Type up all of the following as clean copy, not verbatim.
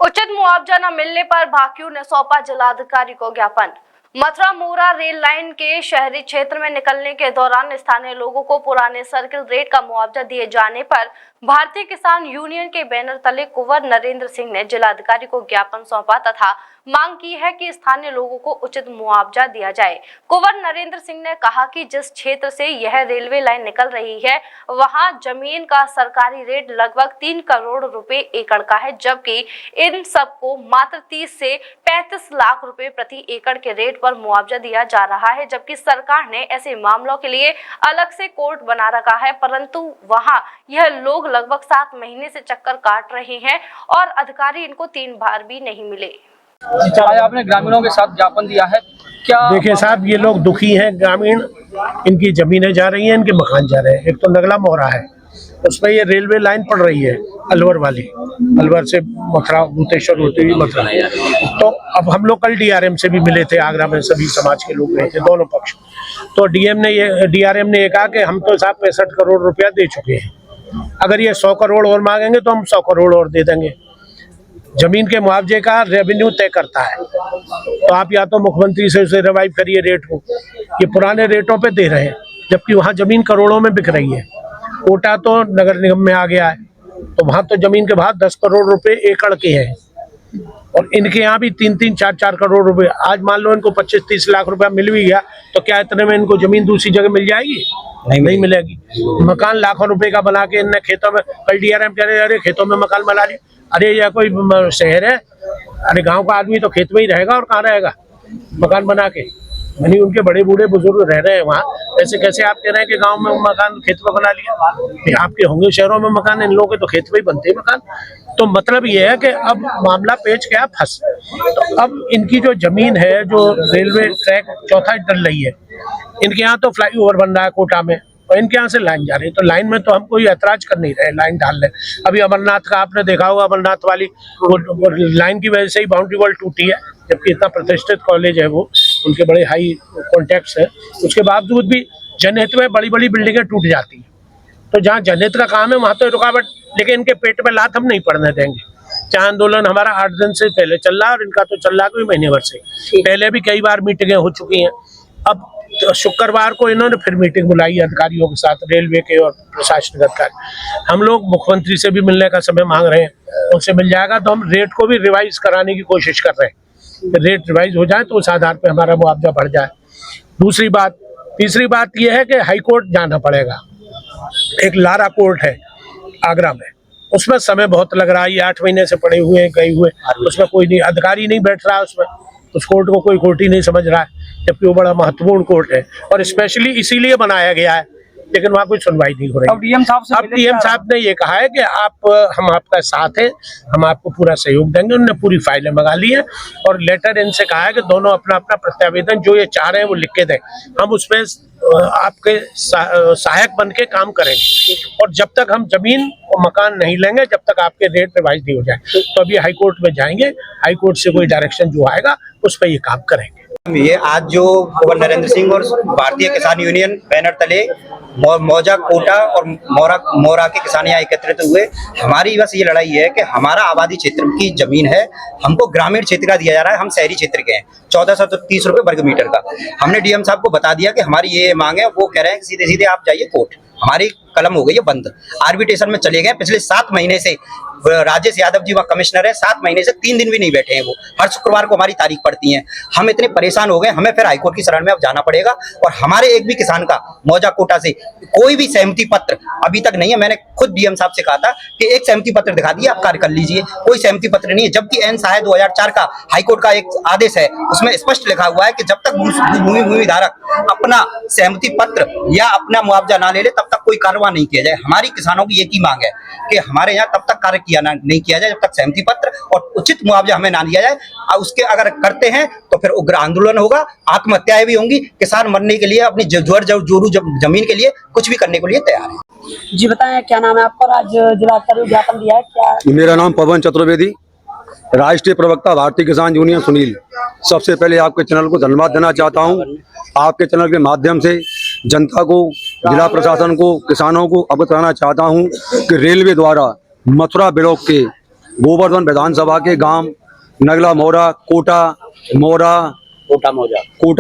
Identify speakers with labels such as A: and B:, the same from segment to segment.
A: उचित मुआवजा न मिलने पर भाकियू ने सौंपा जिलाधिकारी को ज्ञापन। मथुरा मोरा रेल लाइन के शहरी क्षेत्र में निकलने के दौरान स्थानीय लोगों को पुराने सर्किल रेट का मुआवजा दिए जाने पर भारतीय किसान यूनियन के बैनर तले कुंवर नरेंद्र सिंह ने जिलाधिकारी को ज्ञापन सौंपा तथा मांग की है कि स्थानीय लोगों को उचित मुआवजा दिया जाए। कुंवर नरेंद्र सिंह ने कहा कि जिस क्षेत्र से यह रेलवे लाइन निकल रही है वहां जमीन का सरकारी रेट लगभग 3 करोड़ रुपए एकड़ का है, जबकि इन सबको मात्र 30 से 35 लाख रुपए प्रति एकड़ के रेट पर मुआवजा दिया जा रहा है, जबकि सरकार ने ऐसे मामलों के लिए अलग से कोर्ट बना रखा है, परंतु वहां यह लोग लगभग 7 महीने से चक्कर काट रहे हैं और अधिकारी इनको 3 बार भी नहीं मिले।
B: आपने ग्रामीणों के साथ ज्ञापन दिया है क्या?
C: देखिए साहब, ये लोग दुखी हैं ग्रामीण, इनकी जमीनें जा रही हैं, इनके मकान जा रहे हैं। एक तो नगला मोहरा है, उसमें ये रेलवे लाइन पड़ रही है अलवर वाली, अलवर से मथुरा भूतेश्वर होती हुई मथुरा। तो अब हम लोग कल डीआरएम से भी मिले थे, आगरा में सभी समाज के लोग गए थे, दोनों पक्ष। तो डीआरएम ने ये कहा कि हम तो साहब 65 करोड़ रुपया दे चुके हैं, अगर ये 100 करोड़ और मांगेंगे तो हम 100 करोड़ और दे देंगे। जमीन के मुआवजे का रेवेन्यू तय करता है, तो आप या तो मुख्यमंत्री से उसे रिवाइव करिए रेट को। ये पुराने रेटों पे दे रहे हैं, जबकि वहाँ जमीन करोड़ों में बिक रही है। कोटा तो नगर निगम में आ गया है, तो वहाँ तो जमीन के भाव 10 करोड़ रुपए एकड़ के हैं, और इनके यहाँ भी 3-3, 4-4 करोड़ रुपए। आज मान लो इनको 25-30 लाख रुपया मिल भी गया, तो क्या इतने में इनको जमीन दूसरी जगह मिल जाएगी? नहीं मिलेगी। मकान लाखों रुपए का बना के इनने खेतों में, कल डीआरएम कह रहे अरे खेतों में मकान बना लिया। अरे यह कोई शहर है? अरे गांव का आदमी तो खेत में ही रहेगा, और कहाँ रहेगा मकान बना के? यानी उनके बड़े बूढ़े बुजुर्ग रह रहे हैं वहाँ, ऐसे कैसे आप कह रहे हैं कि गांव में मकान खेत में बना लिया? आपके होंगे शहरों में मकान, इन लोगों के तो खेत में ही बनते हैं मकान। तो मतलब ये है कि अब मामला पेच गया फंस। तो अब इनकी जो जमीन है, जो रेलवे ट्रैक चौथा डल रही है, इनके यहाँ तो फ्लाईओवर बन रहा है कोटा में, और इनके यहाँ से लाइन जा रही है। तो लाइन में तो हम कोई ऐतराज कर नहीं रहे, लाइन डाल रहे। अभी अमरनाथ का आपने देखा होगा, अमरनाथ वाली वो लाइन की वजह से ही बाउंड्री वॉल टूटी है, जबकि इतना प्रतिष्ठित कॉलेज है वो, उनके बड़े हाई कॉन्टैक्ट्स है, उसके बावजूद भी जनहित में बड़ी बड़ी बिल्डिंगें टूट जाती हैं। तो जहाँ जनहित का काम है वहाँ तो रुकावट, लेकिन इनके पेट में लात हम नहीं पड़ने देंगे। चाहे आंदोलन हमारा 8 दिन से पहले चल रहा है, और इनका तो चल रहा है कोई महीने भर से। पहले भी कई बार मीटिंगें हो चुकी हैं। अब तो शुक्रवार को इन्होंने फिर मीटिंग बुलाई अधिकारियों के साथ, रेलवे के और प्रशासनिक अधिकारी। हम लोग मुख्यमंत्री से भी मिलने का समय मांग रहे हैं, उनसे मिल जाएगा तो हम रेट को भी रिवाइज कराने की कोशिश कर रहे हैं। रेट रिवाइज हो जाए तो उस आधार पर हमारा मुआवजा बढ़ जाए। तीसरी बात यह है कि हाई कोर्ट जाना पड़ेगा। एक लारा कोर्ट है आगरा में, उसमें समय बहुत लग रहा है, ये 8 महीने से पड़े हुए हैं, गए हुए, उसमें कोई नहीं अधिकारी नहीं बैठ रहा है उसमें। उस कोर्ट को कोई कोर्ट ही नहीं समझ रहा है, जबकि वो बड़ा महत्वपूर्ण कोर्ट है और स्पेशली इसीलिए बनाया गया है, लेकिन वहाँ कोई सुनवाई नहीं हो रही। अब डीएम साहब ने ये कहा है कि हम आपका साथ हैं, हम आपको पूरा सहयोग देंगे। उन्होंने पूरी फाइलें मंगा ली है और लेटर इनसे कहा है कि दोनों अपना अपना प्रत्यावेदन जो ये चाह रहे हैं वो लिख के दें, हम उसमें आपके सहायक बन के काम करेंगे। और जब तक हम जमीन और मकान नहीं लेंगे, जब तक आपके रेट रिवाइज नहीं हो जाए, तो अभी हाई कोर्ट में जाएंगे, हाई कोर्ट से कोई डायरेक्शन जो आएगा उस पर ये काम करेंगे।
D: ये आज जो कुंवर नरेंद्र सिंह और भारतीय किसान यूनियन बैनर तले मौजा, कोटा और मोरा के किसान यहाँ एकत्रित हुए, हमारी बस ये लड़ाई है कि हमारा आबादी क्षेत्र की जमीन है, हमको ग्रामीण क्षेत्र का दिया जा रहा है, हम शहरी क्षेत्र के हैं। 1430 रुपए वर्ग मीटर का। हमने डीएम साहब को बता दिया कि हमारी ये मांग है, वो कह रहे हैं कि सीधे सीधे आप जाइए कोर्ट। हमारी कलम हो गई है बंद, आर्बिट्रेशन में चले गए। पिछले 7 महीने से राजेश यादव जी वहाँ कमिश्नर है, 7 महीने से 3 दिन भी नहीं बैठे हैं वो। हर शुक्रवार को हमारी तारीख पड़ती है। हम इतने परेशान हो गए, हमें फिर हाईकोर्ट की शरण में अब जाना पड़ेगा। और हमारे एक भी किसान का मौजा कोटा से कोई भी सहमति पत्र अभी तक नहीं है। मैंने खुद डीएम साहब से कहा था कि एक सहमति पत्र दिखा दिए, आप कार्य कर लीजिए। कोई सहमति पत्र नहीं है, जबकि एन सहाय 2004 का हाईकोर्ट का एक आदेश है, उसमें स्पष्ट लिखा हुआ है कि जब तक भूमि धारक अपना सहमति पत्र या अपना मुआवजा ना ले ले, तब तक कोई कार्रवाई नहीं किया जाए। हमारी किसानों की एक ही मांग है कि हमारे यहाँ तब तक कार्य नहीं किया जाए जब तक सहमति पत्र और उचित मुआवजा हमें ना दिया जाए। उसके अगर करते हैं तो फिर उग्र आंदोलन होगा, आत्महत्याएं भी होंगी। किसान मरने के लिए, अपनी जोरू जमीन के लिए कुछ भी करने के लिए तैयार है।
E: जी बताएं, क्या नाम है आपका? आज जिलाधिकारी ज्ञापन दिया है क्या?
F: मेरा नाम पवन चतुर्वेदी, राष्ट्रीय प्रवक्ता भारतीय किसान यूनियन सुनील। सबसे पहले आपके चैनल को धन्यवाद देना चाहता हूं। आपके चैनल के माध्यम से जनता को, जिला प्रशासन को, किसानों को अवगत कराना चाहता हूं कि रेलवे द्वारा मथुरा ब्लॉक के गोवर्धन विधानसभा के गांव नगला मोरा, कोटा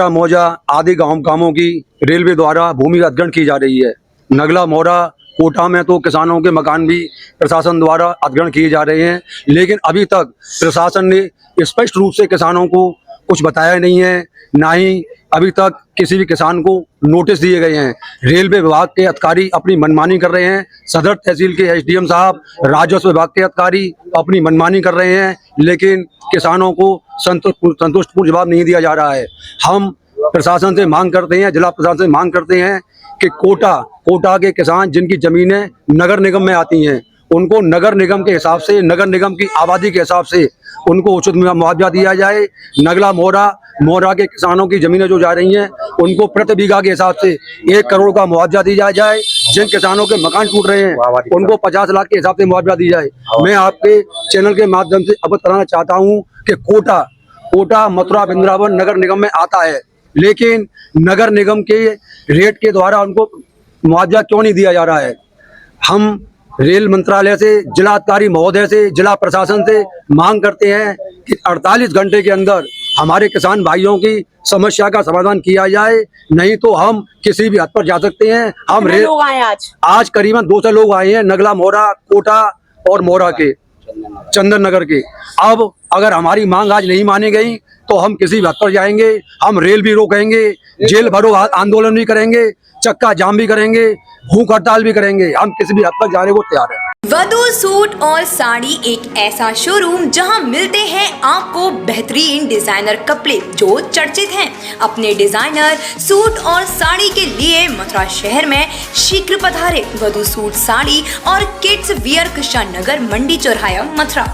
F: मौजा आदि गांवों की रेलवे द्वारा भूमि अधिग्रहण की जा रही है। नगला मोरा कोटा में तो किसानों के मकान भी प्रशासन द्वारा अधिग्रहण किए जा रहे हैं, लेकिन अभी तक प्रशासन ने स्पष्ट रूप से किसानों को कुछ बताया नहीं है, ना ही अभी तक किसी भी किसान को नोटिस दिए गए हैं। रेलवे विभाग के अधिकारी अपनी मनमानी कर रहे हैं, सदर तहसील के एसडीएम साहब, राजस्व विभाग के अधिकारी अपनी मनमानी कर रहे हैं, लेकिन किसानों को संतुष्टपूर्ण जवाब नहीं दिया जा रहा है। हम प्रशासन से मांग करते हैं, जिला प्रशासन से मांग करते हैं कि कोटा के किसान जिनकी जमीनें नगर निगम में आती हैं, उनको नगर निगम के हिसाब से, नगर निगम की आबादी के हिसाब से उनको उचित मुआवजा दिया जाए। नगला मोरा के किसानों की जमीनें जो जा रही हैं, उनको प्रति बीघा के हिसाब से 1 करोड़ का मुआवजा दिया जाए। जिन किसानों के मकान टूट रहे हैं, उनको 50 लाख के हिसाब से मुआवजा दी जाए। मैं आपके चैनल के माध्यम से अवगत कराना चाहता हूँ कि कोटा मथुरा वृंदावन नगर निगम में आता है, लेकिन नगर निगम के रेट के द्वारा उनको मुआवजा क्यों नहीं दिया जा रहा है। हम रेल मंत्रालय से, जिला अधिकारी महोदय से, जिला प्रशासन से मांग करते हैं कि 48 घंटे के अंदर हमारे किसान भाइयों की समस्या का समाधान किया जाए, नहीं तो हम किसी भी हद पर जा सकते हैं। हम
E: लोग आए आज
F: करीबन 200 लोग आए हैं, नगला मोरा, कोटा और मोरा के, चंदन नगर के। अब अगर हमारी मांग आज नहीं मानी गई तो हम किसी भी हद पर जाएंगे। हम रेल भी रोकेंगे, जेल भरो आंदोलन भी करेंगे, चक्का जाम भी करेंगे, भूख हड़ताल भी करेंगे। हम किसी भी हद तक जाने को तैयार हैं।
G: वधू सूट और साड़ी एक ऐसा शोरूम जहां मिलते हैं आपको बेहतरीन डिजाइनर कपड़े जो चर्चित हैं। अपने डिजाइनर सूट और साड़ी के लिए मथुरा शहर में शीघ्र पधारे। वधू सूट साड़ी और किड्स वियर कृष्णा नगर मंडी चौराहा मथुरा।